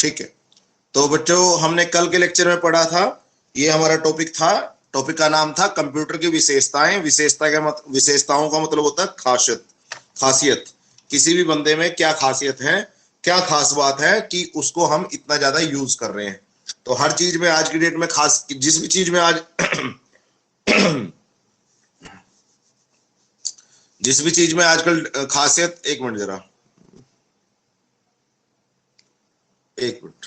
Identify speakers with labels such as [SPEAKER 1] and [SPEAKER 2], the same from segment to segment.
[SPEAKER 1] ठीक है, तो बच्चों हमने कल के लेक्चर में पढ़ा था, ये हमारा टॉपिक था, टॉपिक का नाम था कंप्यूटर की विशेषताएं। विशेषताओं का मतलब होता है खासियत। किसी भी बंदे में क्या खासियत है, क्या खास बात है कि उसको हम इतना ज्यादा यूज कर रहे हैं। तो हर चीज में आज की डेट में खास, जिस भी चीज में आज जिस भी चीज में आजकल खासियत, एक मिनट जरा, एक मिनट,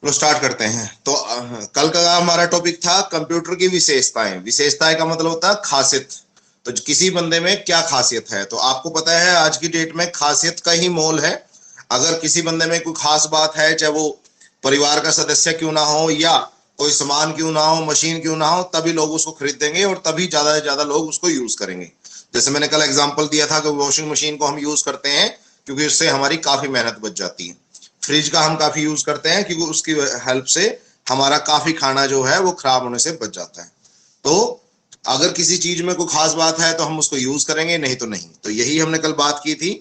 [SPEAKER 1] तो स्टार्ट करते हैं। तो कल का हमारा टॉपिक था कंप्यूटर की विशेषताएं। विशेषताएं का मतलब होता है खासियत। तो किसी बंदे में क्या खासियत है, तो आपको पता है आज की डेट में खासियत का ही मोल है। अगर किसी बंदे में कोई खास बात है, चाहे वो परिवार का सदस्य क्यों ना हो या कोई सामान क्यों ना हो, मशीन क्यों ना हो, तभी लोग उसको खरीदेंगे और तभी ज्यादा से ज्यादा लोग उसको यूज करेंगे। जैसे मैंने कल एग्जांपल दिया था कि वॉशिंग मशीन को हम यूज करते हैं क्योंकि उससे हमारी काफी मेहनत बच जाती है। फ्रिज का हम काफी यूज करते हैं क्योंकि उसकी हेल्प से हमारा काफी खाना जो है वो खराब होने से बच जाता है। तो अगर किसी चीज में कोई खास बात है तो हम उसको यूज करेंगे, नहीं तो नहीं। तो यही हमने कल बात की थी।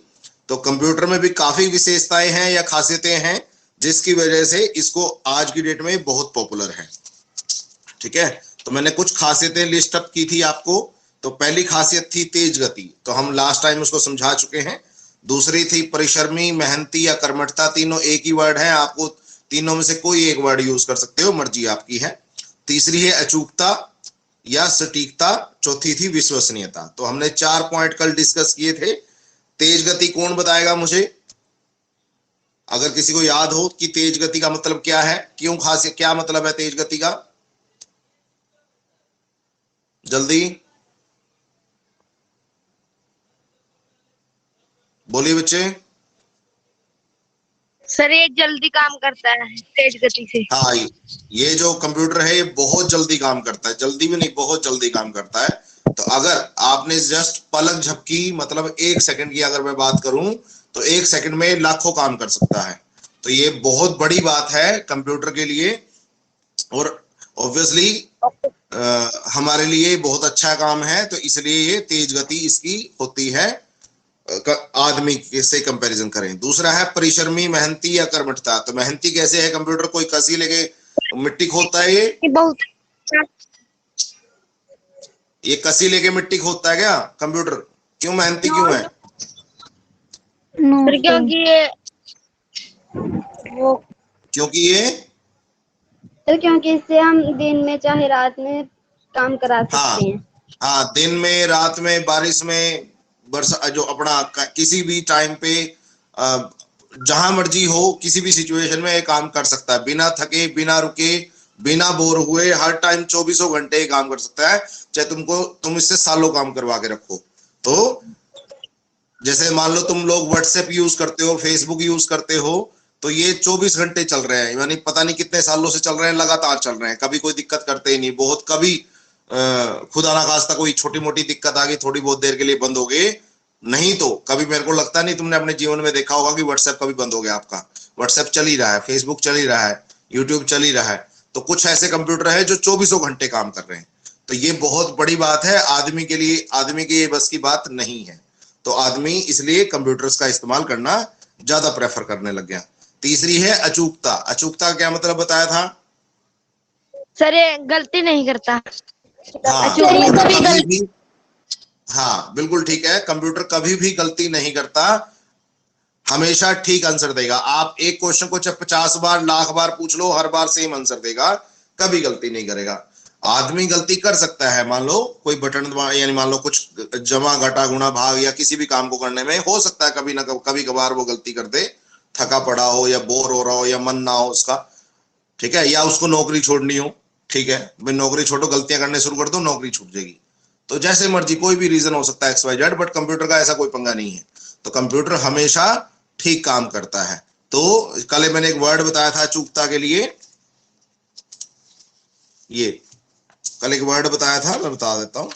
[SPEAKER 1] तो कंप्यूटर में भी काफी विशेषताएं हैं या खासियतें हैं जिसकी वजह से इसको आज की डेट में बहुत पॉपुलर है। ठीक है, तो मैंने कुछ खासियतें लिस्ट अप की थी आपको। तो पहली खासियत थी तेज गति, तो हम लास्ट टाइम उसको समझा चुके हैं। दूसरी थी परिश्रमी, मेहनती या कर्मठता। तीनों एक ही वर्ड है, आपको तीनों में से कोई एक वर्ड यूज कर सकते हो, मर्जी आपकी है। तीसरी है अचूकता या सटीकता। चौथी थी विश्वसनीयता। तो हमने 4 पॉइंट कल डिस्कस किए थे। तेज गति कौन बताएगा मुझे, अगर किसी को याद हो कि तेज गति का मतलब क्या है, क्यों खासियत, क्या मतलब है तेज गति का, जल्दी बोलिए बच्चे।
[SPEAKER 2] सर ये जल्दी काम करता है तेज गति से।
[SPEAKER 1] हाँ, ये जो कंप्यूटर है ये बहुत जल्दी काम करता है, जल्दी भी नहीं, बहुत जल्दी काम करता है। तो अगर आपने जस्ट पलक झपकी, मतलब 1 सेकंड की अगर मैं बात करूं, तो 1 सेकंड में लाखों काम कर सकता है। तो ये बहुत बड़ी बात है कंप्यूटर के लिए, और ऑब्वियसली हमारे लिए बहुत अच्छा काम है। तो इसलिए ये तेज गति इसकी होती है आदमी से कंपैरिजन करें। दूसरा है परिश्रमी, मेहनती या कर्मठता। तो मेहनती कैसे है कंप्यूटर, कोई कसी लेके मिट्टी खोदता है, ये
[SPEAKER 2] बहुत
[SPEAKER 1] कसी लेके मिट्टी खोदता है क्या कंप्यूटर, क्यों मेहनती क्यों है?
[SPEAKER 2] सर क्योंकि ये वो
[SPEAKER 1] क्योंकि ये,
[SPEAKER 2] सर क्योंकि इससे हम दिन में चाहे रात में काम करा
[SPEAKER 1] हाँ
[SPEAKER 2] सकते हैं।
[SPEAKER 1] हाँ, दिन में, रात में, बारिश में, बरसा, जो अपना किसी भी टाइम पे जहां मर्जी हो, किसी भी सिचुएशन में ये काम कर सकता है, बिना थके, बिना रुके, बिना बोर हुए, हर टाइम 24 घंटे ये काम कर सकता है, चाहे तुम इससे सालों काम करवा के रखो। तो जैसे मान लो तुम लोग व्हाट्सएप यूज करते हो, फेसबुक यूज करते हो, तो ये 24 घंटे चल रहे हैं, यानी पता नहीं कितने सालों से चल रहे हैं, लगातार चल रहे हैं, कभी कोई दिक्कत करते ही नहीं। बहुत कभी खुदा ना खास्ता कोई छोटी मोटी दिक्कत आ गई, थोड़ी बहुत देर के लिए बंद हो गए, नहीं तो कभी मेरे को लगता नहीं तुमने अपने जीवन में देखा होगा कि व्हाट्सएप कभी बंद हो गया आपका। व्हाट्सएप चल ही रहा है, फेसबुक चल ही रहा है, यूट्यूब चल ही रहा है। तो कुछ ऐसे कंप्यूटर है जो 24 घंटे काम कर रहे हैं। तो ये बहुत बड़ी बात है आदमी के लिए, आदमी की ये बस की बात नहीं है। तो आदमी इसलिए कंप्यूटर्स का इस्तेमाल करना ज्यादा प्रेफर करने लग गया। तीसरी है अचूकता। अचूकता क्या मतलब बताया था?
[SPEAKER 2] सर ये गलती नहीं करता।
[SPEAKER 1] हाँ, कंप्यूटर कभी भी, हाँ बिल्कुल ठीक है, कंप्यूटर कभी भी गलती नहीं करता, हमेशा ठीक आंसर देगा। आप एक क्वेश्चन को चाहे 50 बार, लाख बार पूछ लो, हर बार सेम आंसर देगा, कभी गलती नहीं करेगा। आदमी गलती कर सकता है, मान लो कोई बटन दबा, यानी मान लो कुछ जमा घटा गुणा भाग या किसी भी काम को करने में हो सकता है कभी ना कभी कभार वो गलती कर दे, थका पड़ा हो या बोर हो रहा हो या मन ना हो उसका, ठीक है, या उसको नौकरी छोड़नी हो, ठीक है, भाई नौकरी छोड़ो, गलतियां करने शुरू कर दो, नौकरी छूट जाएगी। तो जैसे मर्जी, कोई भी रीजन हो सकता है XYZ, बट कंप्यूटर का ऐसा कोई पंगा नहीं है। तो कंप्यूटर हमेशा ठीक काम करता है। तो कल मैंने एक वर्ड बताया था अचूकता के लिए, ये कल एक वर्ड बताया था, मैं बता देता हूं।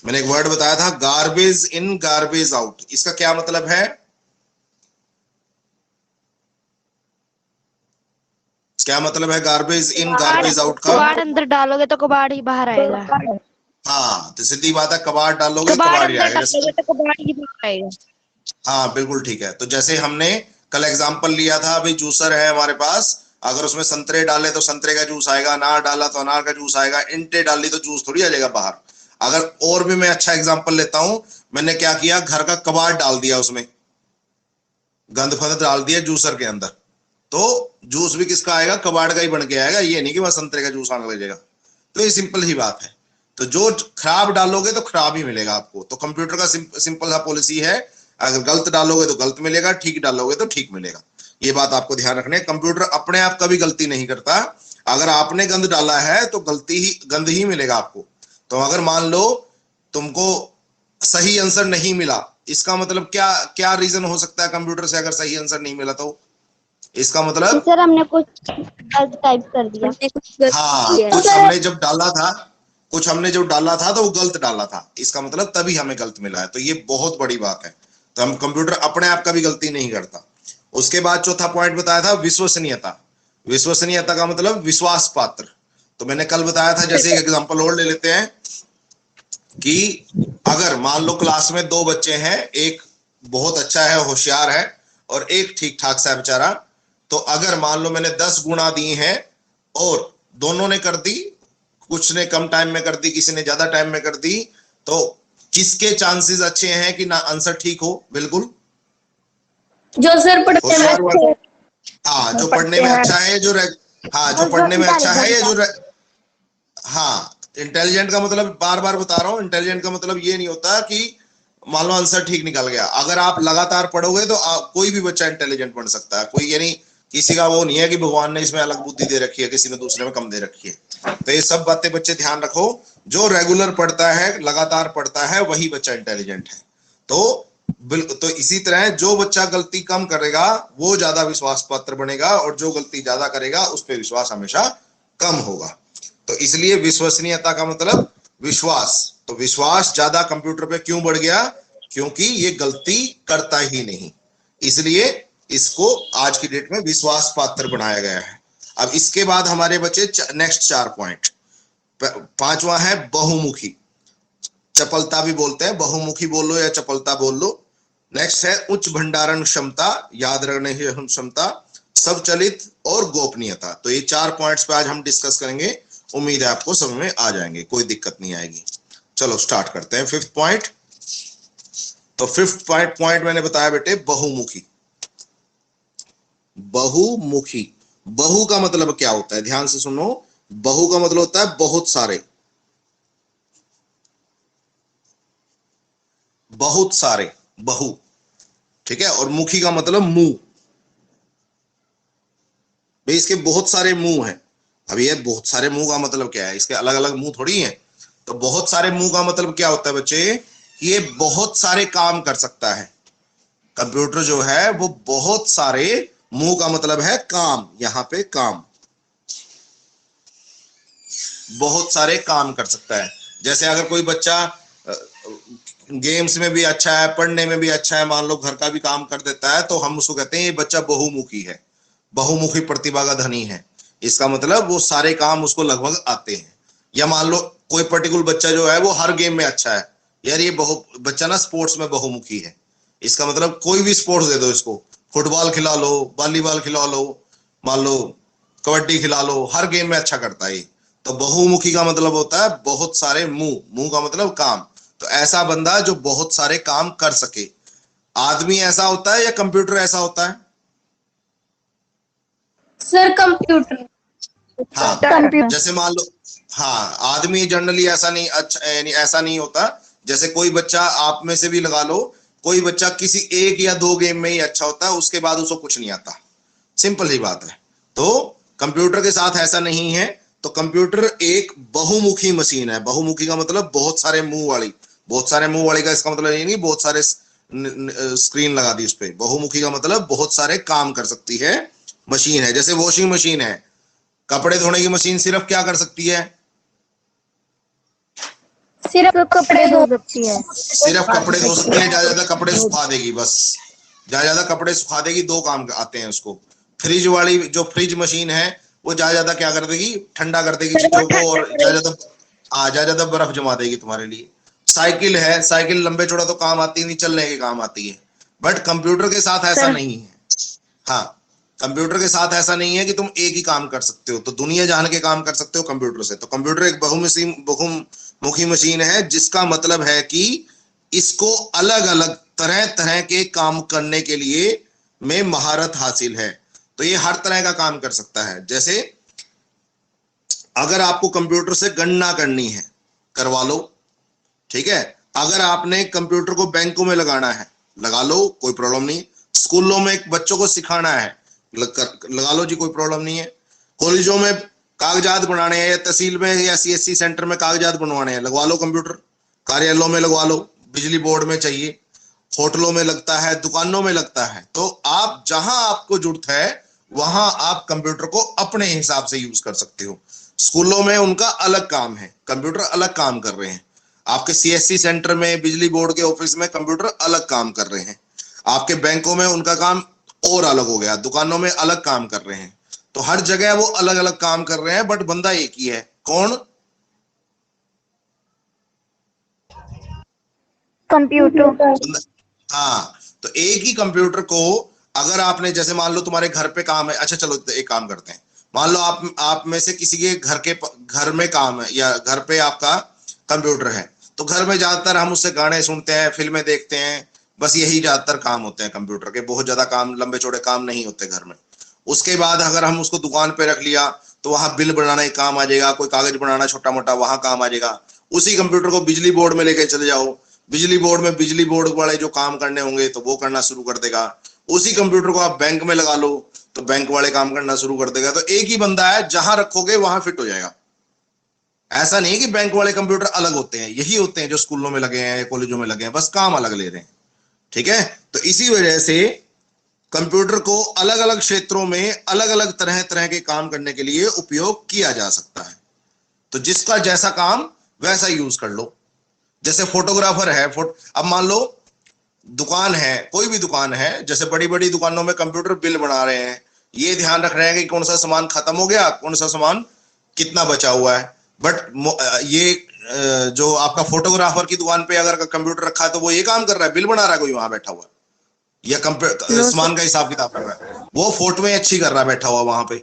[SPEAKER 1] मैंने एक वर्ड बताया था गार्बेज इन गार्बेज आउट। इसका क्या मतलब है? क्या मतलब है गार्बेज इन गार्बेज आउट का?
[SPEAKER 2] कबाड़ अंदर डालोगे तो कबाड़ ही बाहर आएगा।
[SPEAKER 1] हाँ, तो सीधी बात है, कबाड़ डालोगे
[SPEAKER 3] कबाड़
[SPEAKER 1] कबाड़ ही
[SPEAKER 3] अंदर
[SPEAKER 1] आएगा।
[SPEAKER 3] डालोगे तो कबाड़ ही बाहर आएगा।
[SPEAKER 1] हाँ बिल्कुल ठीक है। तो जैसे हमने कल एग्जांपल लिया था, अभी जूसर है हमारे पास, अगर उसमें संतरे डाले तो संतरे का जूस आएगा, अनार डाला तो अनार का जूस आएगा, इंटे डाली तो जूस थोड़ी आ जाएगा बाहर। अगर और भी मैं अच्छा एग्जांपल लेता हूं, मैंने क्या किया, घर का कबाड़ डाल दिया, उसमें गंद फंद डाल दिया जूसर के अंदर, तो जूस भी किसका आएगा, कबाड़ का ही बन के आएगा। ये नहीं कि वह संतरे का जूस आने लगेगा। तो ये सिंपल ही बात है। तो जो खराब डालोगे तो खराब ही मिलेगा आपको। तो कंप्यूटर का सिंपल सा पॉलिसी है, अगर गलत डालोगे तो गलत मिलेगा, ठीक डालोगे तो ठीक मिलेगा। ये बात आपको ध्यान रखनी है। कंप्यूटर अपने आप कभी गलती नहीं करता। अगर आपने गंद डाला है तो गंद ही मिलेगा आपको। तो अगर मान लो तुमको सही आंसर नहीं मिला, इसका मतलब क्या क्या रीजन हो सकता है कंप्यूटर से, अगर सही आंसर नहीं मिला तो इसका मतलब,
[SPEAKER 2] सर हमने कुछ गलत टाइप कर दिया।
[SPEAKER 3] हमने कुछ गलती
[SPEAKER 1] हाँ
[SPEAKER 3] की है।
[SPEAKER 1] कुछ हमने जब डाला था, कुछ हमने जो डाला था तो वो गलत डाला था, इसका मतलब तभी हमें गलत मिला है। तो ये बहुत बड़ी बात है। तो हम कंप्यूटर अपने आप कभी गलती नहीं करता। उसके बाद चौथा पॉइंट बताया था विश्वसनीयता। विश्वसनीयता का मतलब विश्वास पात्र। तो मैंने कल बताया था, जैसे एक एग्जांपल और ले लेते हैं कि अगर मान लो क्लास में दो बच्चे हैं, एक बहुत अच्छा है, होशियार है, और एक ठीक ठाक सा बेचारा, तो अगर मान लो मैंने 10 गुणा दी हैं और दोनों ने कर दी, कुछ ने कम टाइम में कर दी, किसी ने ज्यादा टाइम में कर दी, तो किसके चांसेस अच्छे हैं कि ना आंसर ठीक हो? बिल्कुल
[SPEAKER 3] जो सर पढ़ते
[SPEAKER 1] होशियार
[SPEAKER 3] हैं
[SPEAKER 1] वाला। हाँ, जो पढ़ने में अच्छा है, हाँ जो पढ़ने में अच्छा है, या हाँ इंटेलिजेंट का मतलब बार बार बता रहा हूं, इंटेलिजेंट का मतलब ये नहीं होता कि मान लो आंसर ठीक निकल गया। अगर आप लगातार पढ़ोगे तो कोई भी बच्चा इंटेलिजेंट बन सकता है। कोई यानी किसी का वो नहीं है कि भगवान ने इसमें अलग बुद्धि दे रखी है, किसी ने दूसरे में कम दे रखी है। तो ये सब बातें बच्चे ध्यान रखो, जो रेगुलर पढ़ता है, लगातार पढ़ता है, वही बच्चा इंटेलिजेंट है। तो इसी तरह जो बच्चा गलती कम करेगा वो ज्यादा विश्वास पात्र बनेगा, और जो गलती ज्यादा करेगा उस पर विश्वास हमेशा कम होगा। तो इसलिए विश्वसनीयता का मतलब विश्वास। तो विश्वास ज्यादा कंप्यूटर पे क्यों बढ़ गया? क्योंकि ये गलती करता ही नहीं, इसलिए इसको आज की डेट में विश्वास पात्र बनाया गया है। अब इसके बाद हमारे बचे नेक्स्ट 4 पॉइंट। पांचवा है बहुमुखी, चपलता भी बोलते हैं, बहुमुखी बोल लो या चपलता बोल लो। नेक्स्ट है उच्च भंडारण क्षमता, याद रखने की क्षमता, स्वचालित और गोपनीयता। तो ये 4 पॉइंट्स पे आज हम डिस्कस करेंगे। उम्मीद है आपको समझ में आ जाएंगे, कोई दिक्कत नहीं आएगी। चलो स्टार्ट करते हैं 5th पॉइंट। तो 5th पॉइंट मैंने बताया बेटे बहुमुखी। बहुमुखी, बहु का मतलब क्या होता है, ध्यान से सुनो। बहु का मतलब होता है बहुत सारे, बहुत सारे, बहु, ठीक है। और मुखी का मतलब मुंह। भाई इसके बहुत सारे मुंह हैं। अब ये बहुत सारे मुंह का मतलब क्या है, इसके अलग अलग मुंह थोड़ी हैं। तो बहुत सारे मुंह का मतलब क्या होता है बच्चे, कि ये बहुत सारे काम कर सकता है। कंप्यूटर जो है वो बहुत सारे, मुंह का मतलब है काम, यहां पे काम, बहुत सारे काम कर सकता है। जैसे अगर कोई बच्चा गेम्स में भी अच्छा है, पढ़ने में भी अच्छा है, मान लो घर का भी काम कर देता है, तो हम उसको कहते हैं ये बच्चा बहुमुखी है, बहुमुखी प्रतिभा का धनी है। इसका मतलब वो सारे काम उसको लगभग आते हैं। या मान लो कोई पर्टिकुलर बच्चा जो है वो हर गेम में अच्छा है, यार ये बच्चा ना स्पोर्ट्स में बहुमुखी है। इसका मतलब कोई भी स्पोर्ट्स दे दो इसको, फुटबॉल खिला लो, वॉलीबॉल खिला लो, मान लो कबड्डी खिला लो, हर गेम में अच्छा करता है। तो बहुमुखी का मतलब होता है बहुत सारे मुंह, मुंह का मतलब काम। तो ऐसा बंदा जो बहुत सारे काम कर सके। आदमी ऐसा होता है या कंप्यूटर ऐसा होता है?
[SPEAKER 3] Sir computer.
[SPEAKER 1] हाँ, जैसे मान लो, हाँ आदमी जनरली ऐसा नहीं, अच्छा यानी ऐसा नहीं होता। जैसे कोई बच्चा आप में से भी लगा लो, कोई बच्चा किसी 1 या 2 गेम में ही अच्छा होता है, उसके बाद उसको कुछ नहीं आता। सिंपल ही बात है। तो कंप्यूटर के साथ ऐसा नहीं है। तो कंप्यूटर एक बहुमुखी मशीन है। बहुमुखी का मतलब बहुत सारे मुंह वाली। बहुत सारे मुंह वाली का इसका मतलब ये नहीं बहुत सारे स्क्रीन लगा दी उस पर। बहुमुखी का मतलब बहुत सारे काम कर सकती है मशीन है। जैसे वॉशिंग मशीन है, कपड़े धोने की मशीन सिर्फ क्या कर सकती है?
[SPEAKER 3] सिर्फ कपड़े धो सकती है।
[SPEAKER 1] सिर्फ कपड़े धो सकती है, ज्यादा ज्यादा कपड़े सुखा देगी, बस ज्यादा ज्यादा कपड़े सुखा देगी। 2 काम आते हैं उसको। फ्रिज वाली जो फ्रिज मशीन है वो ज्यादा ज्यादा क्या कर देगी, ठंडा कर देगी चीजों को, और ज्यादा ज्यादा जा ज्यादा बर्फ जमा देगी तुम्हारे लिए। साइकिल है, साइकिल लंबे चौड़ा तो काम आती नहीं, चलने के काम आती है, बट कंप्यूटर के साथ ऐसा
[SPEAKER 3] सर।
[SPEAKER 1] नहीं है। हाँ, कंप्यूटर के साथ ऐसा नहीं है कि तुम एक ही काम कर सकते हो, तो दुनिया जान के काम कर सकते हो कंप्यूटर से। तो कंप्यूटर एक बहुमुखी मशीन है, जिसका मतलब है कि इसको अलग अलग तरह तरह के काम करने के लिए में महारत हासिल है। तो ये हर तरह का काम कर सकता है। जैसे अगर आपको कंप्यूटर से गणना करनी है, करवा लो, ठीक है। अगर आपने कंप्यूटर को बैंकों में लगाना है, लगा लो, कोई प्रॉब्लम नहीं। स्कूलों में बच्चों को सिखाना है, लगा लो जी, कोई प्रॉब्लम नहीं है। कॉलेजों में कागजात बनाने हैं, या तहसील में या सीएससी सेंटर में कागजात बनवाने हैं, लगवा लो कंप्यूटर। कार्यालयों में लगवा लो, बिजली बोर्ड में चाहिए, होटलों में लगता है, दुकानों में लगता है। तो आप जहां आपको जरूरत है वहां आप कंप्यूटर को अपने हिसाब से यूज कर सकते हो। स्कूलों में उनका अलग काम है, कंप्यूटर अलग काम कर रहे हैं। आपके सीएससी सेंटर में, बिजली बोर्ड के ऑफिस में कंप्यूटर अलग काम कर रहे हैं। आपके बैंकों में उनका काम और अलग हो गया, दुकानों में अलग काम कर रहे हैं। तो हर जगह वो अलग अलग काम कर रहे हैं, बट बंदा एक ही है। कौन?
[SPEAKER 3] कंप्यूटर।
[SPEAKER 1] हाँ, तो एक ही कंप्यूटर को अगर आपने, जैसे मान लो तुम्हारे घर पे काम है, अच्छा चलो एक काम करते हैं, मान लो आप में से किसी के घर में काम है, या घर पे आपका कंप्यूटर है, तो घर में ज्यादातर हम उससे गाने सुनते हैं, फिल्में देखते हैं, बस यही ज्यादातर काम होते हैं कंप्यूटर के। बहुत ज्यादा काम, लंबे चौड़े काम नहीं होते घर में। उसके बाद अगर हम उसको दुकान पे रख लिया तो वहां बिल बनाना एक काम आ जाएगा, कोई कागज बनाना छोटा मोटा वहां काम आ जाएगा। उसी कंप्यूटर को बिजली बोर्ड में लेके चले जाओ, बिजली बोर्ड में बिजली बोर्ड वाले जो काम करने होंगे तो वो करना शुरू कर देगा। उसी कंप्यूटर को आप बैंक में लगा लो तो बैंक वाले काम करना शुरू कर देगा। तो एक ही बंदा है, जहां रखोगे वहां फिट हो जाएगा। ऐसा नहीं है कि बैंक वाले कंप्यूटर अलग होते हैं, यही होते हैं जो स्कूलों में लगे हैं, कॉलेजों में लगे हैं, बस काम अलग ले रहे हैं, ठीक है। तो इसी वजह से कंप्यूटर को अलग अलग क्षेत्रों में अलग अलग तरह तरह के काम करने के लिए उपयोग किया जा सकता है। तो जिसका जैसा काम वैसा यूज कर लो। जैसे फोटोग्राफर है, अब मान लो दुकान है, कोई भी दुकान है, जैसे बड़ी बड़ी दुकानों में कंप्यूटर बिल बना रहे हैं, ये ध्यान रख रहे हैं कि कौन सा सामान खत्म हो गया, कौन सा सामान कितना बचा हुआ है। बट ये जो आपका फोटोग्राफर की दुकान पे अगर कंप्यूटर रखा है तो वो ये काम कर रहा है, बिल बना रहा है कोई वहां बैठा हुआ, या सामान का हिसाब किताब कर रहा है। वो फोटोएं अच्छी कर रहा है बैठा हुआ वहां पे,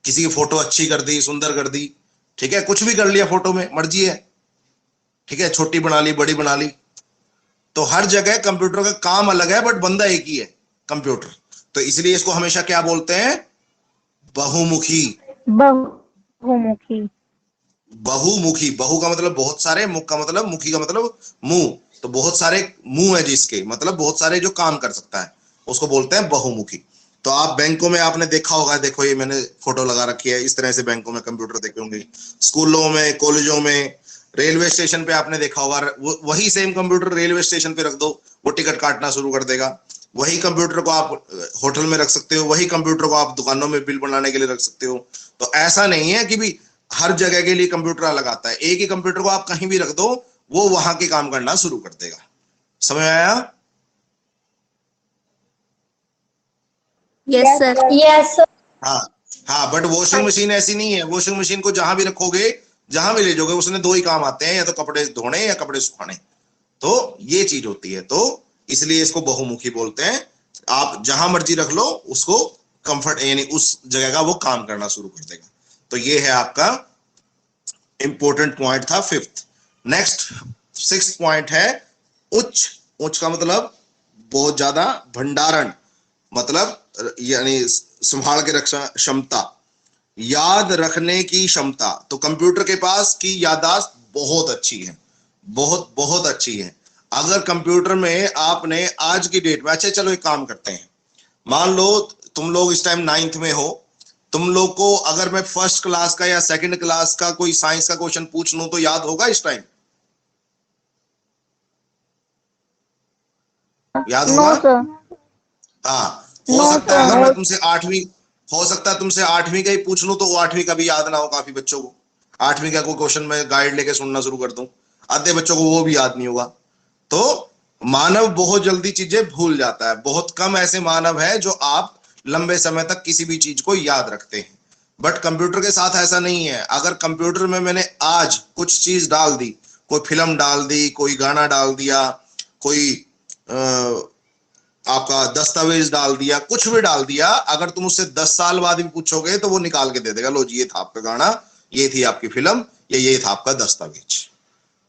[SPEAKER 1] किसी की फोटो अच्छी कर दी, सुंदर कर दी, ठीक है, कुछ भी कर लिया फोटो में, मर्जी है, ठीक है, छोटी बना ली, बड़ी बना ली। तो हर जगह कंप्यूटर का काम अलग है, बट बंदा एक ही है, कंप्यूटर। तो इसलिए इसको हमेशा क्या बोलते हैं? बहुमुखी।
[SPEAKER 3] बहुमुखी।
[SPEAKER 1] बहुमुखी, बहु का मतलब बहुत सारे, मुख का मतलब, मुखी का मतलब मुंह, तो बहुत सारे मुंह है जिसके, मतलब बहुत सारे जो काम कर सकता है, उसको बोलते हैं बहुमुखी। तो आप बैंकों में आपने देखा होगा, देखो ये मैंने फोटो लगा रखी है, इस तरह से बैंकों में कंप्यूटर देखे होंगे। स्कूलों में, कॉलेजों में, रेलवे स्टेशन पे आपने देखा होगा, वही सेम कंप्यूटर रेलवे स्टेशन पे रख दो, वो टिकट काटना शुरू कर देगा। वही कंप्यूटर को आप होटल में रख सकते हो, वही कंप्यूटर को आप दुकानों में बिल बनाने के लिए रख सकते हो। तो ऐसा नहीं है कि भी हर जगह के लिए कंप्यूटर अलग आता है। एक ही कंप्यूटर को आप कहीं भी रख दो, वो वहां के काम करना शुरू कर देगा। समझ में आया?
[SPEAKER 3] Yes sir. Yes sir.
[SPEAKER 1] हाँ हाँ, बट वॉशिंग मशीन ऐसी नहीं है। वॉशिंग मशीन को जहां भी रखोगे, जहां भी ले जाओगे, उसने दो ही काम आते हैं, या तो कपड़े धोने या कपड़े सुखाने। तो ये चीज होती है, तो इसलिए इसको बहुमुखी बोलते हैं। आप जहां मर्जी रख लो, उसको कंफर्ट, यानी उस जगह का वो काम करना शुरू कर देगा। तो ये है आपका इंपॉर्टेंट पॉइंट था, फिफ्थ। नेक्स्ट 6th पॉइंट है उच्च। उच्च का मतलब बहुत ज्यादा, भंडारण मतलब यानी संभाल के रखना क्षमता, याद रखने की क्षमता। तो कंप्यूटर के पास की याददाश्त बहुत अच्छी है, बहुत बहुत अच्छी है। अगर कंप्यूटर में आपने आज की डेट में, अच्छा चलो एक काम करते हैं, मान लो तुम लोग इस टाइम 9th में हो, तुम लोग को अगर मैं फर्स्ट क्लास का या सेकंड क्लास का कोई साइंस का क्वेश्चन पूछ लूं तो याद होगा इस टाइम? याद होगा? हाँ, हो सकता है अगर मैं तुमसे 8वीं, हो सकता है तुमसे 8वीं का ही पूछ लूं तो वो 8वीं का भी याद ना हो काफी बच्चों को। 8वीं का कोई क्वेश्चन मैं गाइड लेके सुनना शुरू कर दूं, आधे बच्चों को वो भी याद नहीं होगा। तो मानव बहुत जल्दी चीजें भूल जाता है। बहुत कम ऐसे मानव है जो आप लंबे समय तक किसी भी चीज को याद रखते हैं। बट कंप्यूटर के साथ ऐसा नहीं है। अगर कंप्यूटर में मैंने आज कुछ चीज डाल दी, कोई फिल्म डाल दी, कोई गाना डाल दिया, कोई आपका दस्तावेज डाल दिया, कुछ भी डाल दिया, अगर तुम उससे 10 साल बाद भी पूछोगे तो वो निकाल के दे देगा, लो जी ये था आपका गाना, ये थी आपकी फिल्म, ये था आपका दस्तावेज।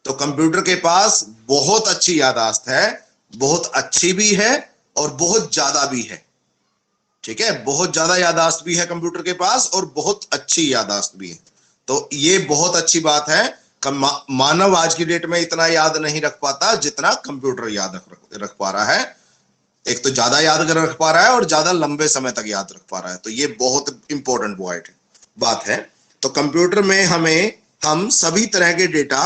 [SPEAKER 1] तो कंप्यूटर के पास बहुत अच्छी याददाश्त है, बहुत अच्छी भी है और बहुत ज्यादा भी है। ठीक है, बहुत ज्यादा याददाश्त भी है कंप्यूटर के पास और बहुत अच्छी याददाश्त भी है। तो ये बहुत अच्छी बात है। मानव आज की डेट में इतना याद नहीं रख पाता जितना कंप्यूटर याद रख पा रहा है। एक तो ज्यादा याद कर रख पा रहा है और ज्यादा लंबे समय तक याद रख पा रहा है। तो ये बहुत इंपॉर्टेंट बात है। तो कंप्यूटर में हम सभी तरह के डेटा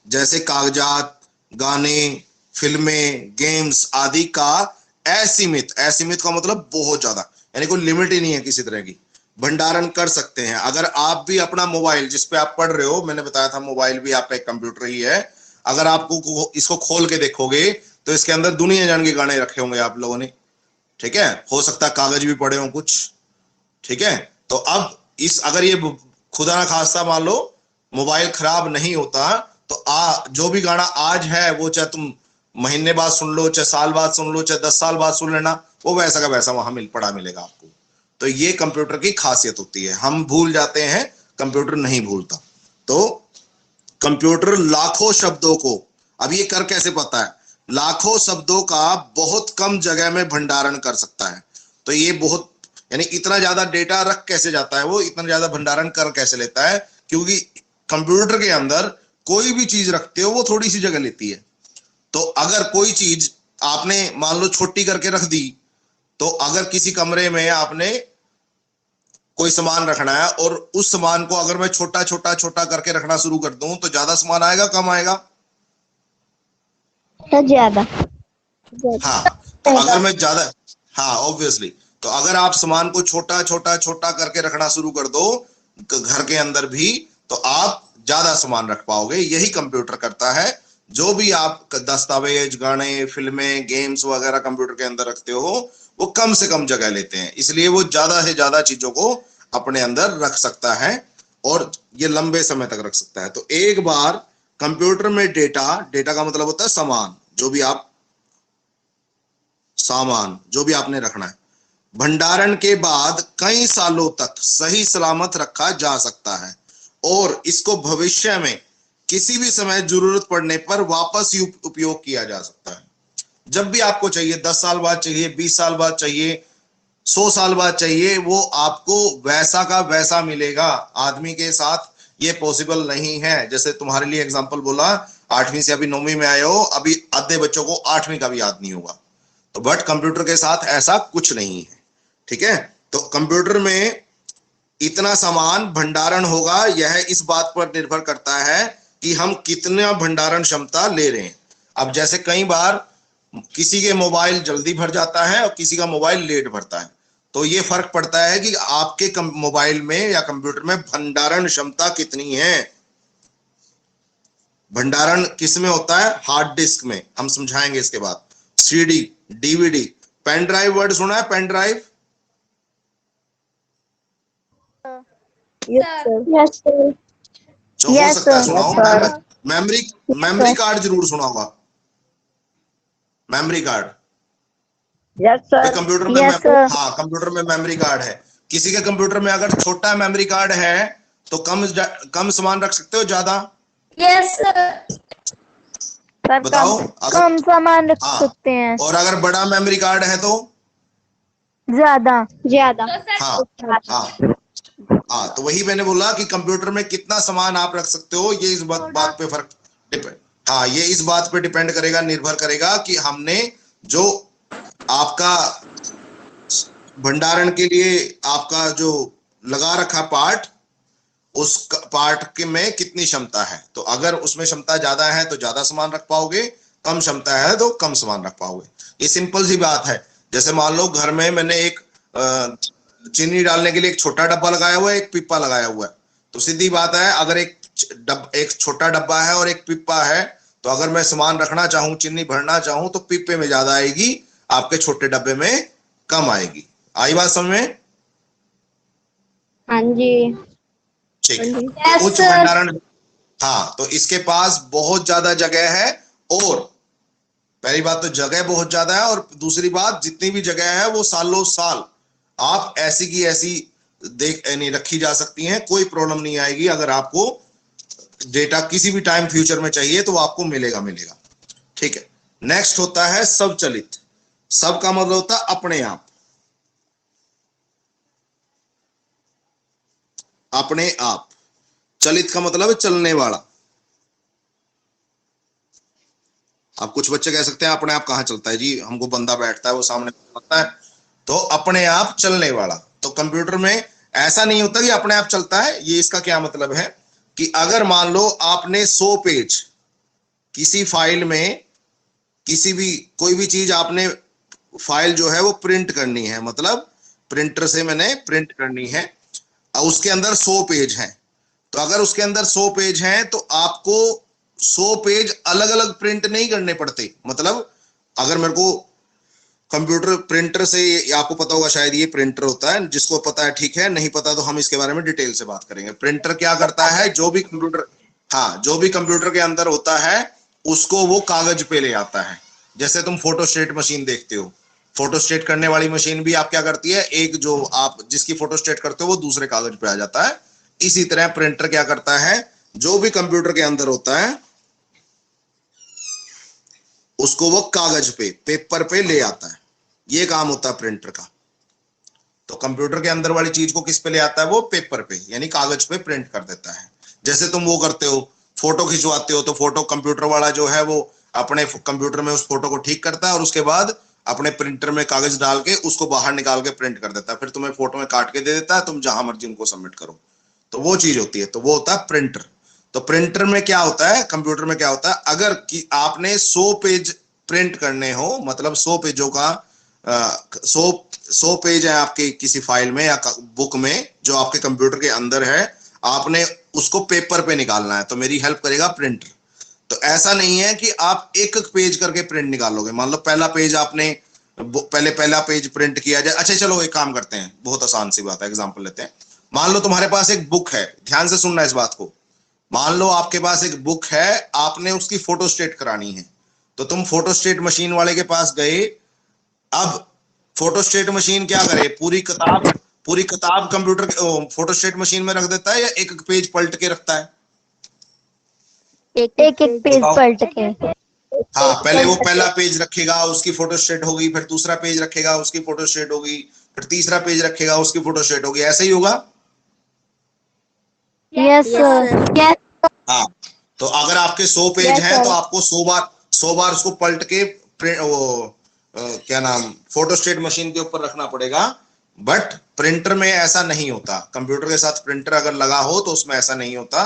[SPEAKER 1] जैसे कागजात, गाने, फिल्में, गेम्स आदि का असीमित का मतलब बहुत ज्यादा, यानी कोई लिमिट ही नहीं है किसी तरह की, भंडारण कर सकते हैं। अगर आप भी अपना मोबाइल जिस पे आप पढ़ रहे हो, मैंने बताया था मोबाइल भी आपका एक कंप्यूटर ही है, अगर आपको इसको खोल के देखोगे तो इसके अंदर दुनिया जान के गाने रखे होंगे आप लोगों ने। ठीक है, हो सकता है कागज भी पड़े हों कुछ। ठीक है, तो अब अगर ये खुदा ना खास्ता मान लो मोबाइल खराब नहीं होता तो जो भी गाना आज है वो चाहे तुम महीने बाद सुन लो, चाहे साल बाद सुन लो, चाहे 10 साल बाद सुन लेना, वो वैसा का वैसा वहां पड़ा मिलेगा आपको। तो ये कंप्यूटर की खासियत होती है। हम भूल जाते हैं, कंप्यूटर नहीं भूलता। तो कंप्यूटर लाखों शब्दों को, अब ये कर कैसे पाता है, लाखों शब्दों का बहुत कम जगह में भंडारण कर सकता है। तो ये बहुत, यानी इतना ज्यादा डेटा रख कैसे जाता है, वो इतना ज्यादा भंडारण कर कैसे लेता है, क्योंकि कंप्यूटर के अंदर कोई भी चीज रखते हो वो थोड़ी सी जगह लेती है। तो अगर कोई चीज आपने मान लो छोटी करके रख दी, तो अगर किसी कमरे में आपने कोई सामान रखना है और उस सामान को अगर मैं छोटा छोटा छोटा करके रखना शुरू कर दूं तो ज्यादा सामान आएगा, कम आएगा?
[SPEAKER 2] ज्यादा।
[SPEAKER 1] हाँ, तो अगर मैं ज्यादा, हाँ ऑब्वियसली, तो अगर आप सामान को छोटा छोटा छोटा करके रखना शुरू कर दो घर के अंदर भी, तो आप ज्यादा सामान रख पाओगे। यही कंप्यूटर करता है। जो भी आप दस्तावेज, गाने, फिल्में, गेम्स वगैरह कंप्यूटर के अंदर रखते हो वो कम से कम जगह लेते हैं, इसलिए वो ज्यादा से ज्यादा चीजों को अपने अंदर रख सकता है और ये लंबे समय तक रख सकता है। तो एक बार कंप्यूटर में डेटा का मतलब होता है सामान, जो भी आपने रखना है, भंडारण के बाद कई सालों तक सही सलामत रखा जा सकता है और इसको भविष्य में किसी भी समय जरूरत पड़ने पर वापस उपयोग किया जा सकता है। जब भी आपको चाहिए, 10 साल बाद चाहिए, 20 साल बाद चाहिए, 100 साल बाद चाहिए, वो आपको वैसा का वैसा मिलेगा। आदमी के साथ ये पॉसिबल नहीं है। जैसे तुम्हारे लिए एग्जांपल बोला, 8वीं से अभी 9वीं में आए हो, अभी आधे बच्चों को 8वीं का भी याद नहीं होगा। तो बट कंप्यूटर के साथ ऐसा कुछ नहीं है। ठीक है, तो कंप्यूटर में इतना सामान भंडारण होगा, यह इस बात पर निर्भर करता है कि हम कितना भंडारण क्षमता ले रहे हैं। अब जैसे कई बार किसी के मोबाइल जल्दी भर जाता है और किसी का मोबाइल लेट भरता है, तो ये फर्क पड़ता है कि आपके मोबाइल में या कंप्यूटर में भंडारण क्षमता कितनी है। भंडारण किस में होता है? हार्ड डिस्क में। हम समझाएंगे इसके बाद। CD, DVD, pen drive, word सुना है पेन ड्राइव?
[SPEAKER 3] Yes sir.
[SPEAKER 1] हो सकता है सुना हो। मेमोरी कार्ड जरूर सुना होगा, memory card.
[SPEAKER 3] Yes sir.
[SPEAKER 1] Computer में हाँ, कंप्यूटर में मेमोरी कार्ड है। किसी के कंप्यूटर में अगर छोटा मेमोरी कार्ड है तो कम सामान रख सकते हो, ज्यादा?
[SPEAKER 3] Yes sir.
[SPEAKER 1] बताओ,
[SPEAKER 3] कम सामान रख सकते हैं।
[SPEAKER 1] और अगर बड़ा मेमोरी कार्ड है तो
[SPEAKER 2] ज्यादा।
[SPEAKER 1] हाँ, तो वही मैंने बोला कि कंप्यूटर में कितना सामान आप रख सकते हो, ये इस बात पे फर्क डिपेंड, हाँ, ये इस बात पे डिपेंड करेगा, निर्भर करेगा कि हमने जो आपका भंडारण के लिए आपका जो लगा रखा पार्ट, उस पार्ट के में कितनी क्षमता है। तो अगर उसमें क्षमता ज्यादा है तो ज्यादा सामान रख पाओगे, कम क्षमता है तो कम सामान रख पाओगे। ये सिंपल सी बात है। जैसे मान लो घर में मैंने एक चीनी डालने के लिए एक छोटा डब्बा लगाया हुआ है, एक पिप्पा लगाया हुआ है, तो सीधी बात है, अगर एक छोटा डब्बा है और एक पिप्पा है, तो अगर मैं सामान रखना चाहूं, चीनी भरना चाहूं, तो पिप्पे में ज्यादा आएगी, आपके छोटे डब्बे में कम आएगी। आई बात समझ में?
[SPEAKER 2] हाँ जी।
[SPEAKER 1] ठीक है।
[SPEAKER 3] Yes,
[SPEAKER 1] उच्च
[SPEAKER 3] sir.
[SPEAKER 1] भंडारण, हाँ, तो इसके पास बहुत ज्यादा जगह है, और पहली बात तो जगह बहुत ज्यादा है, और दूसरी बात जितनी भी जगह है वो सालों साल आप ऐसी की ऐसी देख नहीं रखी जा सकती हैं, कोई प्रॉब्लम नहीं आएगी। अगर आपको डेटा किसी भी टाइम फ्यूचर में चाहिए तो आपको मिलेगा मिलेगा। ठीक है। नेक्स्ट होता है स्वचालित। सब का मतलब होता है अपने आप, अपने आप। चलित का मतलब है चलने वाला। आप कुछ बच्चे कह सकते हैं अपने आप कहां चलता है जी, हमको बंदा बैठता है वो सामने चलता है, तो अपने आप चलने वाला। तो कंप्यूटर में ऐसा नहीं होता कि अपने आप चलता है। ये इसका क्या मतलब है कि अगर मान लो आपने 100 पेज किसी फाइल में, किसी भी कोई भी चीज आपने फाइल जो है वो प्रिंट करनी है, मतलब प्रिंटर से मैंने प्रिंट करनी है, और उसके अंदर 100 पेज हैं। तो अगर उसके अंदर 100 पेज हैं तो आपको 100 पेज अलग अलग प्रिंट नहीं करने पड़ते। मतलब अगर मेरे को कंप्यूटर प्रिंटर से, आपको पता होगा शायद ये प्रिंटर होता है, जिसको पता है ठीक है, नहीं पता तो हम इसके बारे में डिटेल से बात करेंगे। प्रिंटर क्या करता है, जो भी कंप्यूटर, हाँ, जो भी कंप्यूटर के अंदर होता है उसको वो कागज पे ले आता है। जैसे तुम फोटोस्टेट मशीन देखते हो, फोटोस्टेट करने वाली मशीन भी आप क्या करती है, एक जो आप जिसकी फोटोस्टेट करते हो वो दूसरे कागज पे आ जाता है। इसी तरह प्रिंटर क्या करता है, जो भी कंप्यूटर के अंदर होता है उसको वो कागज पे, पेपर पे ले आता है। ये काम होता है प्रिंटर का। तो कंप्यूटर के अंदर वाली चीज को किस पे ले आता है, वो पेपर पे, यानी कागज पे प्रिंट कर देता है। जैसे तुम वो करते हो, फोटो खिंचवाते हो, तो फोटो कंप्यूटर वाला जो है वो अपने कंप्यूटर में उस फोटो को ठीक करता है, और उसके बाद अपने प्रिंटर में कागज डाल के उसको बाहर निकाल के प्रिंट कर देता है, फिर तुम्हें फोटो में काट के दे देता है, तुम जहां मर्जी उनको सबमिट करो। तो वो चीज होती है, तो वो होता है प्रिंटर। तो प्रिंटर में क्या होता है, कंप्यूटर में क्या होता है, अगर कि आपने 100 पेज प्रिंट करने हो, मतलब 100 पेजों का 100 पेज है आपके किसी फाइल में या बुक में जो आपके कंप्यूटर के अंदर है, आपने उसको पेपर पे निकालना है, तो मेरी हेल्प करेगा प्रिंटर। तो ऐसा नहीं है कि आप एक एक पेज करके प्रिंट निकालोगे। मान लो पहला पेज आपने, पहला पेज प्रिंट किया जाए। अच्छा चलो एक काम करते हैं, बहुत आसान सी बात है, एग्जांपल लेते हैं। मान लो तुम्हारे पास एक बुक है, ध्यान से सुनना इस बात को। मान लो आपके पास एक बुक है, आपने उसकी फोटोस्टेट करानी है, तो तुम फोटोस्टेट मशीन वाले के पास गए। अब फोटोस्टेट मशीन क्या करे, पूरी किताब कंप्यूटर फोटोस्टेट मशीन में रख देता है या एक एक पेज पलट के रखता है?
[SPEAKER 3] एक एक पेज
[SPEAKER 1] बताओ।
[SPEAKER 3] पलट के।
[SPEAKER 1] हाँ, पहले वो पहला पेज रखेगा, उसकी फोटोस्टेट होगी, फिर दूसरा पेज रखेगा, उसकी फोटोस्टेट होगी, फिर तीसरा पेज रखेगा, उसकी फोटोस्टेट होगी। ऐसे ही होगा।
[SPEAKER 3] Yes sir. यस।
[SPEAKER 1] हाँ, तो अगर आपके 100 पेज
[SPEAKER 3] Yes,
[SPEAKER 1] हैं तो
[SPEAKER 3] sir.
[SPEAKER 1] आपको 100 बार उसको पलट के क्या नाम, फोटोस्टेट मशीन के ऊपर रखना पड़ेगा। बट प्रिंटर में ऐसा नहीं होता। कंप्यूटर के साथ प्रिंटर अगर लगा हो तो उसमें ऐसा नहीं होता।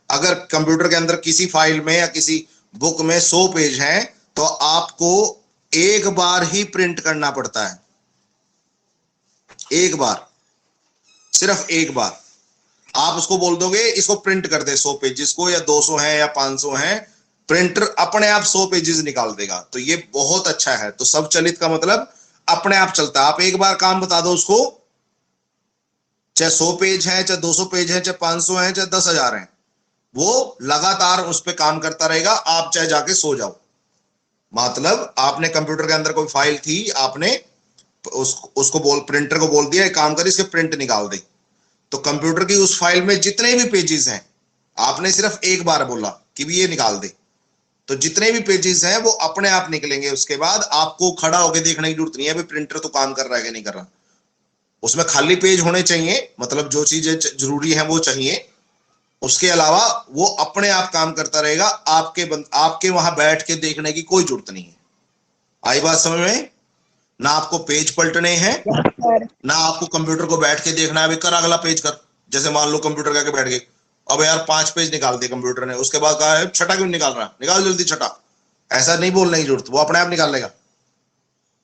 [SPEAKER 1] अगर कंप्यूटर के अंदर किसी फाइल में या किसी बुक में 100 पेज हैं तो आपको एक बार ही प्रिंट करना पड़ता है, एक बार, सिर्फ एक बार। आप उसको बोल दोगे इसको प्रिंट कर दे 100 पेजेस को, या 200 हैं या 500 हैं, प्रिंटर अपने आप 100 पेजेस निकाल देगा। तो ये बहुत अच्छा है। तो स्वचालित का मतलब अपने आप चलता है। आप एक बार काम बता दो उसको, चाहे 100 पेज है, चाहे 200 पेज है, चाहे 500 है, चाहे 10,000 है, वो लगातार उस पर काम करता रहेगा, आप चाहे जाके सो जाओ। मतलब आपने कंप्यूटर के अंदर कोई फाइल थी, आपने उसको प्रिंटर को बोल दिया एक काम कर इसके प्रिंट निकाल दे, तो कंप्यूटर की उस फाइल में जितने भी पेजेस हैं, आपने सिर्फ एक बार बोला कि भी ये निकाल दे, तो जितने भी पेजेस हैं वो अपने आप निकलेंगे। उसके बाद आपको खड़ा होकर देखने की जरूरत नहीं है भाई प्रिंटर तो काम कर रहा है कि नहीं कर रहा। उसमें खाली पेज होने चाहिए, मतलब जो चीजें जरूरी है वो चाहिए, उसके अलावा वो अपने आप काम करता रहेगा। आपके वहां बैठ के देखने की कोई जरूरत नहीं है। आई बात समझ में? ना आपको पेज पलटने हैं, ना आपको कंप्यूटर को बैठ के देखना है भाई कर अगला पेज कर। जैसे मान लो कंप्यूटर करके बैठ गए, अब यार 5 पेज निकाल दिए कंप्यूटर ने, उसके बाद कहा है छठा क्यों निकाल रहा है, निकाल जल्दी छठा। ऐसा नहीं बोलने की जरूरत, वो अपने आप निकाल लेगा।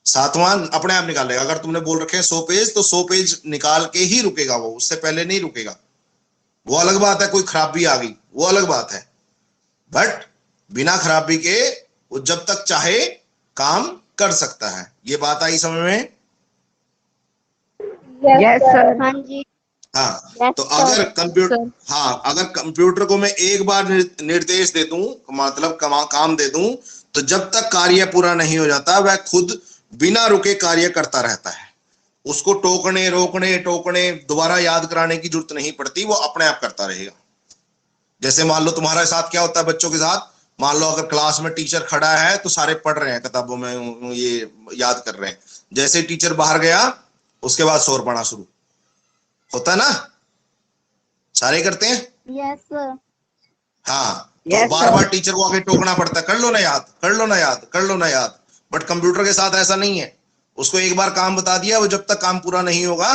[SPEAKER 1] 7वां अपने आप निकाल लेगा। अगर तुमने बोल रखे हैं 100 पेज तो 100 पेज निकाल के ही रुकेगा, वो उससे पहले नहीं रुकेगा। वो अलग बात है कोई खराबी आ गई, वो अलग बात है, बट बिना खराबी के वो जब तक चाहे काम कर सकता है। ये बात आई समझ में?
[SPEAKER 3] Yes sir.
[SPEAKER 2] हाँ जी।
[SPEAKER 1] हाँ, तो अगर कंप्यूटर, हाँ, अगर कंप्यूटर को मैं एक बार निर्देश दे दूं, मतलब काम दे दूं, तो जब तक कार्य पूरा नहीं हो जाता वह खुद बिना रुके कार्य करता रहता है। उसको टोकने रोकने दोबारा याद कराने की जरूरत नहीं पड़ती, वो अपने आप करता रहेगा। जैसे मान लो तुम्हारे साथ क्या होता है बच्चों के साथ, मान लो अगर क्लास में टीचर खड़ा है तो सारे पढ़ रहे हैं किताबों में, ये याद कर रहे हैं। जैसे टीचर बाहर गया उसके बाद शोर पड़ा शुरू होता है ना, सारे करते हैं।
[SPEAKER 2] Yes sir.
[SPEAKER 1] हाँ, तो बार बार टीचर को आके टोकना पड़ता है, कर लो ना याद, कर लो ना याद, कर लो ना याद। बट कंप्यूटर के साथ ऐसा नहीं है, उसको एक बार काम बता दिया, वो जब तक काम पूरा नहीं होगा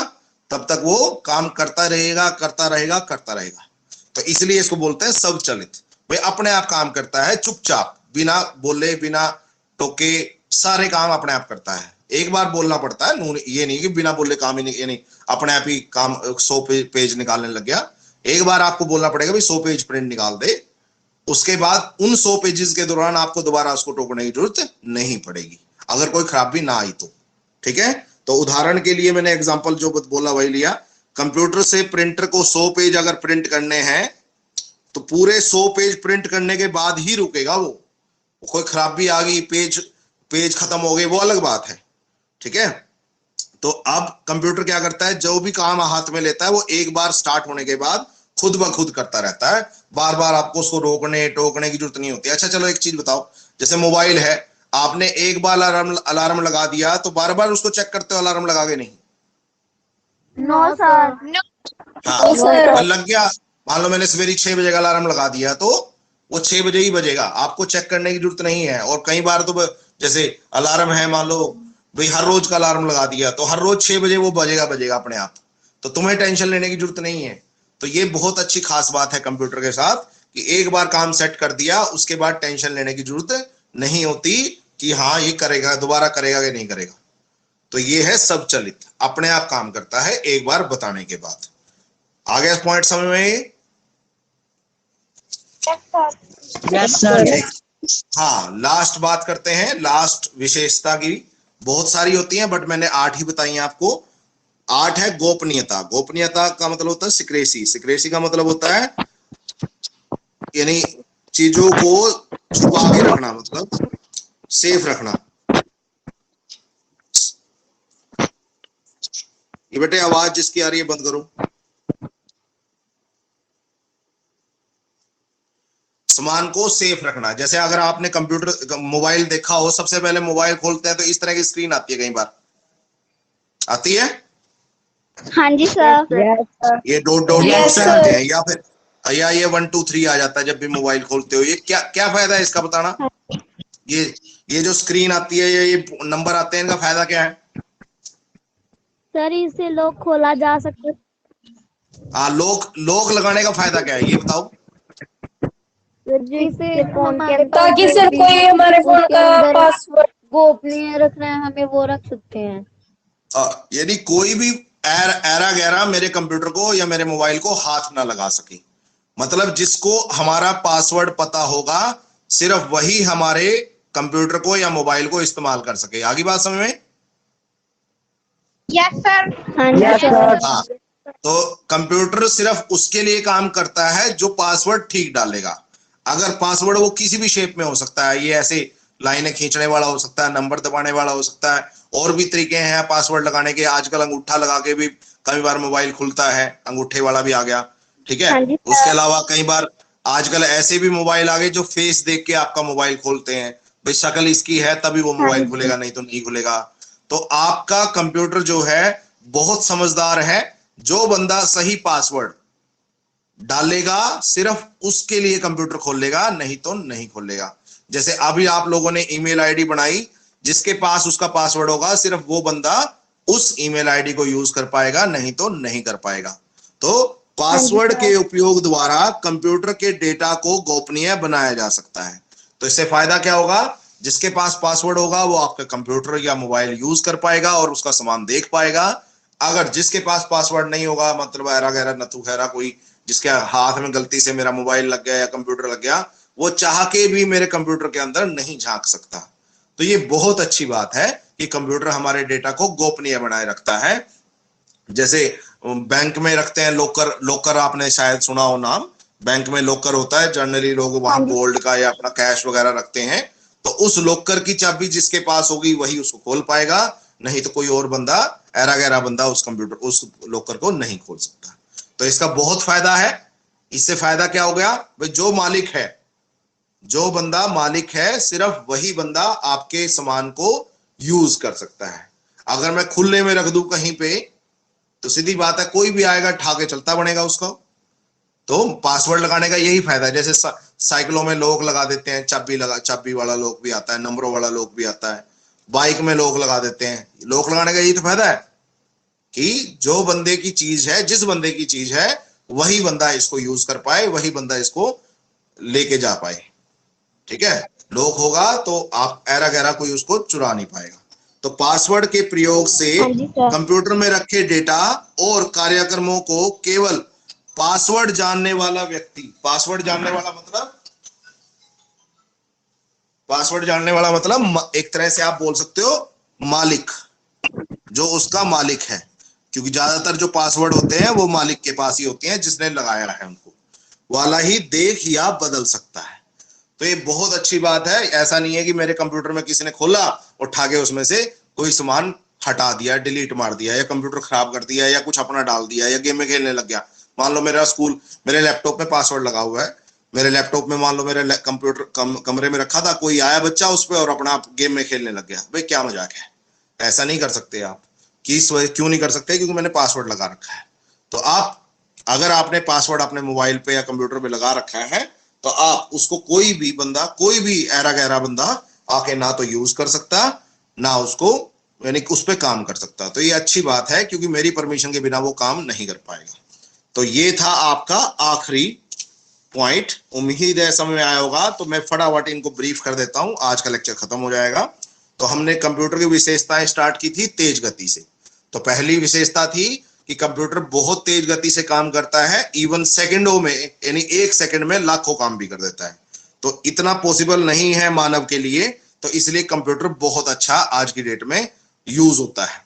[SPEAKER 1] तब तक वो काम करता रहेगा करता रहेगा करता रहेगा। तो इसलिए इसको बोलते हैं स्वचालित। भाई अपने आप काम करता है, चुपचाप, बिना बोले बिना टोके सारे काम अपने आप करता है। एक बार बोलना पड़ता है, ये नहीं कि बिना बोले काम ही नहीं, ये नहीं अपने आप ही काम 100 पेज निकालने लग गया। एक बार आपको बोलना पड़ेगा भाई 100 पेज प्रिंट निकाल दे, उसके बाद उन 100 पेजेस के दौरान आपको दोबारा उसको टोकने की जरूरत नहीं पड़ेगी, अगर कोई खराबी ना आई तो। ठीक है, तो उदाहरण के लिए मैंने एग्जांपल जो बोला वही लिया। कंप्यूटर से प्रिंटर को 100 पेज अगर प्रिंट करने हैं तो पूरे 100 पेज प्रिंट करने के बाद ही रुकेगा वो। कोई खराबी आ गई, पेज खत्म हो गए, वो अलग बात है। ठीक है, तो अब कंप्यूटर क्या करता है, जो भी काम हाथ में लेता है वो एक बार स्टार्ट होने के बाद खुद ब खुद करता रहता है, बार बार आपको उसको रोकने टोकने की जरूरत नहीं होती। अच्छा चलो एक चीज बताओ, जैसे मोबाइल है, आपने एक बार अलार्म लगा दिया तो बार बार उसको चेक करते हो अलार्म लगा के? नहीं।
[SPEAKER 2] No sir.
[SPEAKER 1] हाँ, लग गया, मान लो मैंने सवेरे 6 बजे का अलार्म लगा दिया तो वो 6 बजे ही बजेगा, आपको चेक करने की जरूरत नहीं है। और कई बार तो जैसे अलार्म है, मान लो भाई हर रोज का अलार्म लगा दिया तो हर रोज 6 बजे वो बजेगा अपने आप, तो तुम्हें टेंशन लेने की जरूरत नहीं है। तो ये बहुत अच्छी खास बात है कंप्यूटर के साथ कि एक बार काम सेट कर दिया उसके बाद टेंशन लेने की जरूरत नहीं होती कि हाँ ये करेगा, दोबारा करेगा कि नहीं करेगा। तो ये है स्वचालित, अपने आप काम करता है एक बार बताने के बाद। आ गया पॉइंट समझ में?
[SPEAKER 3] Yes sir.
[SPEAKER 1] हाँ, लास्ट बात करते हैं, लास्ट विशेषता की बहुत सारी होती हैं बट मैंने 8 ही बताई हैं आपको। 8 है गोपनीयता। गोपनीयता का मतलब होता है सिक्रेसी। सिक्रेसी का मतलब होता है यानी चीजों को छुपा के रखना, मतलब सेफ रखना। ये बेटे आवाज जिसकी आ रही है बंद करो। सामान को सेफ रखना, जैसे अगर आपने कंप्यूटर मोबाइल देखा हो, सबसे पहले मोबाइल खोलते हैं तो इस तरह की स्क्रीन आती है, कई बार आती है।
[SPEAKER 2] हाँ जी सर।
[SPEAKER 1] ये डॉट से आते हैं, या फिर ये 1 2 3 आ जाता है जब भी मोबाइल खोलते हो। ये क्या क्या फायदा है इसका बताना? ये जो स्क्रीन आती है, ये नंबर आते हैं, इनका फायदा क्या है?
[SPEAKER 2] सर इसे लॉक खोला जा सकता है।
[SPEAKER 1] हाँ, लॉक लगाने का फायदा क्या है ये बताओ?
[SPEAKER 3] ताकि सर कोई हमारे फोन का पासवर्ड
[SPEAKER 2] गोपनीय रखना है हमें, वो रख सकते हैं।
[SPEAKER 1] यदि कोई भी ऐरा गैरा मेरे कंप्यूटर को या मेरे मोबाइल को हाथ ना लगा सके, मतलब जिसको हमारा पासवर्ड पता होगा सिर्फ वही हमारे कंप्यूटर को या मोबाइल को इस्तेमाल कर सके। आगे बात समझ में?
[SPEAKER 2] Yes sir. हाँ जी सर।
[SPEAKER 1] हाँ, तो कंप्यूटर सिर्फ उसके लिए काम करता है जो पासवर्ड ठीक डालेगा। अगर पासवर्ड वो किसी भी शेप में हो सकता है, ये ऐसे लाइनें खींचने वाला हो सकता है, नंबर दबाने वाला हो सकता है, और भी तरीके हैं पासवर्ड लगाने के। आजकल अंगूठा लगा के भी कई बार मोबाइल खुलता है, अंगूठे वाला भी आ गया। ठीक है, उसके अलावा कई बार आजकल ऐसे भी मोबाइल आ गए जो फेस देख के आपका मोबाइल खोलते हैं, भाई शक्ल इसकी है तभी वो मोबाइल खुलेगा, नहीं तो नहीं खुलेगा। तो आपका कंप्यूटर जो है बहुत समझदार है, जो बंदा सही पासवर्ड डालेगा सिर्फ उसके लिए कंप्यूटर खोलेगा, नहीं तो नहीं खोलेगा। जैसे अभी आप लोगों ने ईमेल आईडी बनाई, जिसके पास उसका पासवर्ड होगा सिर्फ वो बंदा उस ईमेल आईडी को यूज कर पाएगा, नहीं तो नहीं कर पाएगा। तो पासवर्ड के उपयोग द्वारा कंप्यूटर के डेटा को गोपनीय बनाया जा सकता है। तो इससे फायदा क्या होगा? जिसके पास पासवर्ड होगा वो आपका कंप्यूटर या मोबाइल यूज कर पाएगा और उसका सामान देख पाएगा। अगर जिसके पास पासवर्ड नहीं होगा, मतलब ऐरा गैरा नथु खैरा कोई जिसके हाथ में गलती से मेरा मोबाइल लग गया या कंप्यूटर लग गया, वो चाह के भी मेरे कंप्यूटर के अंदर नहीं झांक सकता। तो ये बहुत अच्छी बात है कि कंप्यूटर हमारे डेटा को गोपनीय बनाए रखता है। जैसे बैंक में रखते हैं लॉकर, लॉकर आपने शायद सुना हो नाम, बैंक में लॉकर होता है, जनरली लोग वहां गोल्ड का या अपना कैश वगैरह रखते हैं, तो उस लॉकर की चाबी जिसके पास होगी वही उसको खोल पाएगा, नहीं तो कोई और बंदा, ऐरा गैरा बंदा उस कंप्यूटर, उस लॉकर को नहीं खोल सकता। तो इसका बहुत फायदा है। इससे फायदा क्या हो गया भाई, जो मालिक है, जो बंदा मालिक है, सिर्फ वही बंदा आपके सामान को यूज कर सकता है। अगर मैं खुले में रख दूं कहीं पे, तो सीधी बात है कोई भी आएगा ठा के चलता बनेगा उसको। तो पासवर्ड लगाने का यही फायदा है। जैसे साइकिलों में लॉक लगा देते हैं, चाबी वाला लॉक भी आता है, नंबरों वाला लॉक भी आता है, बाइक में लॉक लगा देते हैं। लॉक लगाने का यही तो फायदा है कि जो बंदे की चीज है, जिस बंदे की चीज है, वही बंदा इसको यूज कर पाए, वही बंदा इसको लेके जा पाए। ठीक है, लॉक होगा तो आप ऐरा गैरा कोई उसको चुरा नहीं पाएगा। तो पासवर्ड के प्रयोग से
[SPEAKER 2] हाँ जी सर।
[SPEAKER 1] कंप्यूटर में रखे डेटा और कार्यक्रमों को केवल पासवर्ड जानने वाला व्यक्ति, पासवर्ड जानने वाला मतलब, पासवर्ड जानने वाला मतलब एक तरह से आप बोल सकते हो मालिक, जो उसका मालिक है, क्योंकि ज्यादातर जो पासवर्ड होते हैं वो मालिक के पास ही होते हैं, जिसने लगाया है उनको, वाला ही देख या बदल सकता है। तो ये बहुत अच्छी बात है। ऐसा नहीं है कि मेरे कंप्यूटर में किसी ने खोला, उठा के उसमें से कोई सामान हटा दिया, डिलीट मार दिया, या कंप्यूटर खराब कर दिया, या कुछ अपना डाल दिया, या गेम में खेलने लग गया। मान लो मेरे लैपटॉप में पासवर्ड लगा हुआ है, मेरे लैपटॉप में मान लो मेरे कंप्यूटर कमरे में रखा था, कोई आया बच्चा उस पर और अपना गेम में खेलने लग गया, भाई क्या मजाक है। ऐसा नहीं कर सकते आप। क्यों नहीं कर सकते? क्योंकि मैंने पासवर्ड लगा रखा है। तो आप, अगर आपने पासवर्ड अपने मोबाइल पे या कंप्यूटर पे लगा रखा है, तो आप उसको कोई भी बंदा, कोई भी ऐरा गैरा बंदा आके ना तो यूज कर सकता, ना उसको, यानी उस पर काम कर सकता। तो ये अच्छी बात है, क्योंकि मेरी परमिशन के बिना वो काम नहीं कर पाएगा। तो ये था आपका आखिरी पॉइंट। उम्मीद है समझ में आया होगा। तो मैं फटाफट इनको ब्रीफ कर देता हूं, आज का लेक्चर खत्म हो जाएगा। तो हमने कंप्यूटर की विशेषताएं स्टार्ट की थी तेज गति से। तो पहली विशेषता थी कि कंप्यूटर बहुत तेज गति से काम करता है, इवन सेकंडों में, यानी 1 सेकंड में लाखों काम भी कर देता है। तो इतना पॉसिबल नहीं है मानव के लिए, तो इसलिए कंप्यूटर बहुत अच्छा आज की डेट में यूज होता है।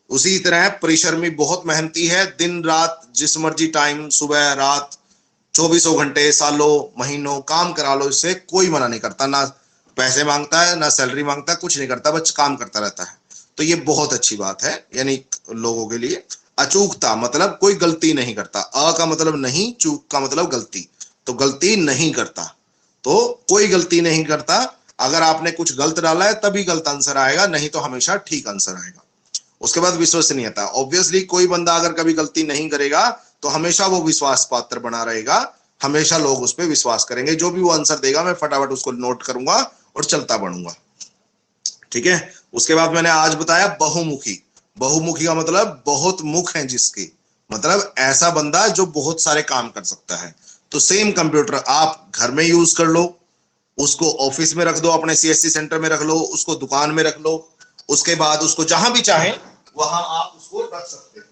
[SPEAKER 1] उसी तरह परिश्रमी बहुत मेहनती है, दिन रात जिस मर्जी टाइम, सुबह रात, 24 घंटे, सालों महीनों काम करा लो, इससे कोई मना नहीं करता, ना पैसे मांगता है, ना सैलरी मांगता है, कुछ नहीं करता, बस काम करता रहता है। तो ये बहुत अच्छी बात है, यानी लोगों के लिए। अचूकता मतलब कोई गलती नहीं करता, अ का मतलब नहीं, चूक का मतलब गलती, तो गलती नहीं करता, तो कोई गलती नहीं करता। अगर आपने कुछ गलत डाला है तभी गलत आंसर आएगा, नहीं तो हमेशा ठीक आंसर आएगा। उसके बाद विश्वसनीयता, ऑब्वियसली कोई बंदा अगर कभी गलती नहीं करेगा तो हमेशा वो विश्वास पात्र बना रहेगा, हमेशा लोग उस पर विश्वास करेंगे। जो भी वो आंसर देगा मैं फटाफट उसको नोट करूंगा और चलता बढ़ूंगा। ठीक है, उसके बाद मैंने आज बताया बहुमुखी। बहुमुखी का मतलब बहुत मुख है जिसके, मतलब ऐसा बंदा जो बहुत सारे काम कर सकता है। तो सेम कंप्यूटर आप घर में यूज कर लो, उसको ऑफिस में रख दो, अपने सीएससी सेंटर में रख लो, उसको दुकान में रख लो, उसके बाद उसको जहां भी चाहे वहां आप उसको रख सकते हो,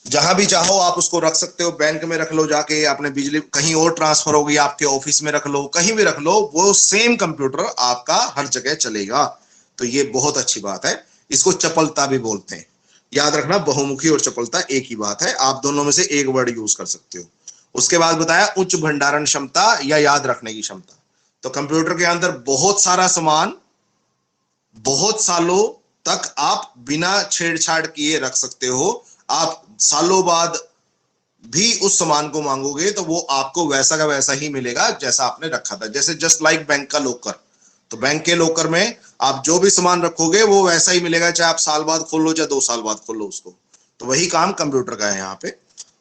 [SPEAKER 1] जहां भी चाहो आप उसको रख सकते हो। बैंक में रख लो जाके, आपने बिजली कहीं और ट्रांसफर होगी, आपके ऑफिस में रख लो, कहीं भी रख लो, वो सेम कंप्यूटर आपका हर जगह चलेगा। तो ये बहुत अच्छी बात है। इसको चपलता भी बोलते हैं। याद रखना, बहुमुखी और चपलता एक ही बात है, आप दोनों में से एक वर्ड यूज कर सकते हो। उसके बाद बताया उच्च भंडारण क्षमता या याद रखने की क्षमता। तो कंप्यूटर के अंदर बहुत सारा सामान बहुत सालों तक आप बिना छेड़छाड़ किए रख सकते हो। आप सालों बाद भी उस सामान को मांगोगे तो वो आपको वैसा का वैसा ही मिलेगा जैसा आपने रखा था। जैसे जस्ट लाइक बैंक का लॉकर, तो बैंक के लॉकर में आप जो भी सामान रखोगे वो वैसा ही मिलेगा, चाहे आप साल बाद खोलो चाहे 2 साल बाद खोलो उसको। तो वही काम कंप्यूटर का है यहाँ पे।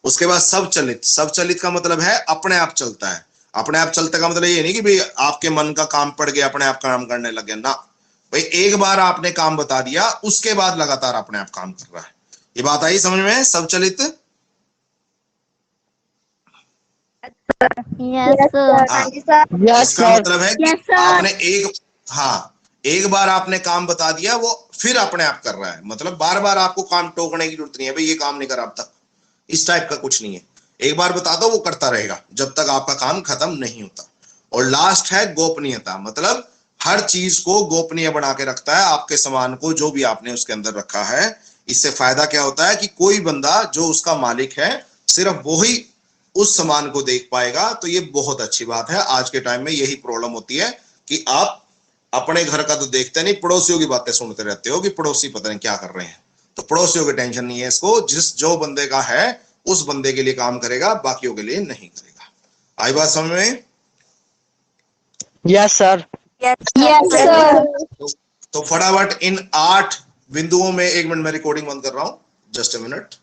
[SPEAKER 1] उसके बाद स्वचालित। स्वचालित का मतलब है अपने आप चलता है। अपने आप चलते का मतलब ये नहीं कि भाई आपके मन का काम पड़ गया अपने आप काम करने लग गया, ना भाई, एक बार आपने काम बता दिया उसके बाद लगातार अपने आप काम कर रहा है। ये बात आई समझ में? स्वचालित।
[SPEAKER 2] Yes sir.
[SPEAKER 1] इसका मतलब है कि आपने एक बार आपने काम बता दिया, वो फिर अपने आप कर रहा है। मतलब बार बार आपको काम टोकने की जरूरत नहीं है, भाई ये काम नहीं करा अब तक, इस टाइप का कुछ नहीं है। एक बार बता दो वो करता रहेगा जब तक आपका काम खत्म नहीं होता। और लास्ट है गोपनीयता, मतलब हर चीज को गोपनीय बना के रखता है, आपके सामान को जो भी आपने उसके अंदर रखा है इससे फायदा क्या होता है कि कोई बंदा जो उसका मालिक है सिर्फ वो ही उस सामान को देख पाएगा। तो ये बहुत अच्छी बात है। आज के टाइम में यही प्रॉब्लम होती है कि आप अपने घर का तो देखते नहीं, पड़ोसियों की बातें सुनते रहते हो कि पड़ोसी पता नहीं क्या कर रहे हैं। तो पड़ोसियों की टेंशन नहीं है इसको, जो बंदे का है उस बंदे के लिए काम करेगा, बाकियों के लिए नहीं करेगा। आई बात समझ में?
[SPEAKER 4] Yes sir.
[SPEAKER 3] Yes sir.
[SPEAKER 1] तो फटाफट इन 8 बिंदुओं में, 1 मिनट में रिकॉर्डिंग बंद कर रहा हूं, जस्ट अ मिनट।